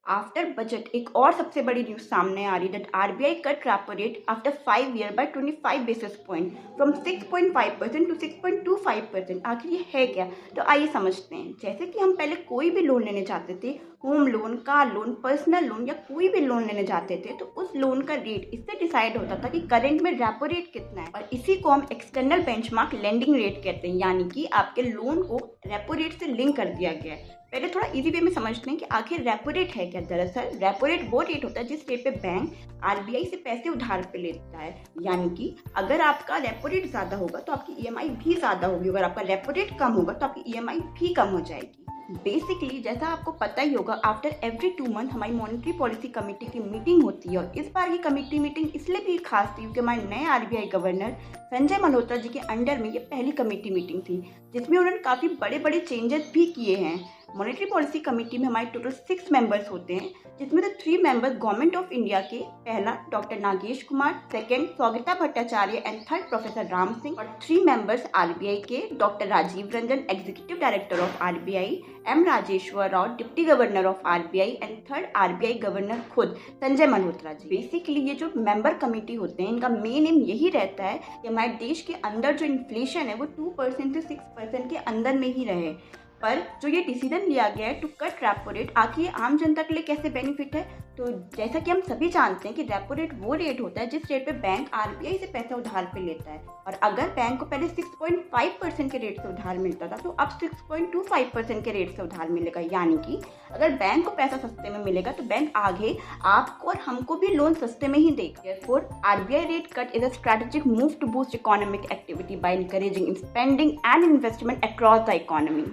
After budget एक और सबसे बड़ी न्यूज सामने आ रही है that RBI cut repo rate after 5 year by 25 basis point from 6.5% to 6.25%। आखिर ये है क्या? तो आइए समझते हैं। जैसे कि हम पहले कोई भी लोन लेने जाते थे, home loan, car loan, personal loan या कोई भी लोन लेने जाते थे, तो उस लोन का रेट इससे डिसाइड होता था कि करंट में रेपो रेट कितना है, और इसी को हम एक्सटर्नल बेंचमार्क लेंडिंग रेट कहते हैं, यानी कि आपके लोन को रेपो रेट से लिंक कर दिया गया है। पहले थोड़ा इजी वे में समझते हैं कि आखिर रेपो रेट है क्या। दरअसल रेपो रेट वो रेट होता है जिस रेट पे बैंक आरबीआई से पैसे उधार पे लेता है, यानी कि अगर आपका रेपो रेट ज़्यादा होगा तो आपकी ईएमआई भी ज़्यादा होगी, अगर आपका रेपो रेट कम होगा तो आपकी ईएमआई भी कम हो जाएगी। बेसिकली जैसा आपको पता ही होगा, आफ्टर एवरी 2 मंथ हमारी मॉनेटरी पॉलिसी कमेटी की मीटिंग होती है, और इस बार की कमेटी मीटिंग इसलिए भी खास थी क्योंकि हमारे नए आरबीआई गवर्नर संजय मल्होत्रा जी के अंडर में ये पहली कमेटी मीटिंग थी, जिसमें उन्होंने काफ़ी बड़े बड़े चेंजेस भी किए हैं। मॉनेटरी पॉलिसी कमेटी में हमारे टोटल 6 मेंबर्स होते हैं, जिसमें से 3 मेंबर्स गवर्नमेंट ऑफ इंडिया के, पहला doctor Nagesh Kumar, second Saugata Bhattacharya and third professor Ram Singh, और 3 मेंबर्स आरबीआई के, doctor Rajiv Ranjan executive director of RBI, M Rajeshwar Rao deputy governor of RBI, and third RBI governor खुद संजय मल्होत्रा जी। बेसिकली ये जो मेंबर कमेटी होते हैं, इनका मेन एम यही रहता है कि हमारे देश के अंदर जो इन्फ्लेशन है वो 2% से 6% के अंदर में ही रहे। पर जो ये डिसीजन लिया गया है टू कट रेपो रेट, आखिर ये आम जनता के लिए कैसे बेनिफिट है? तो जैसा कि हम सभी जानते हैं कि रेपो रेट वो रेट होता है जिस रेट पे बैंक आरबीआई से पैसा उधार पे लेता है, और अगर बैंक को पहले 6.5% के रेट से उधार मिलता था तो अब 6.25% के रेट से उधार मिलेगा, यानी कि अगर बैंक को पैसा सस्ते में मिलेगा तो बैंक आगे आपको और हमको भी लोन सस्ते में ही देगा। Therefore, RBI rate cut is a strategic move to boost economic activity by encouraging spending and investment across the economy.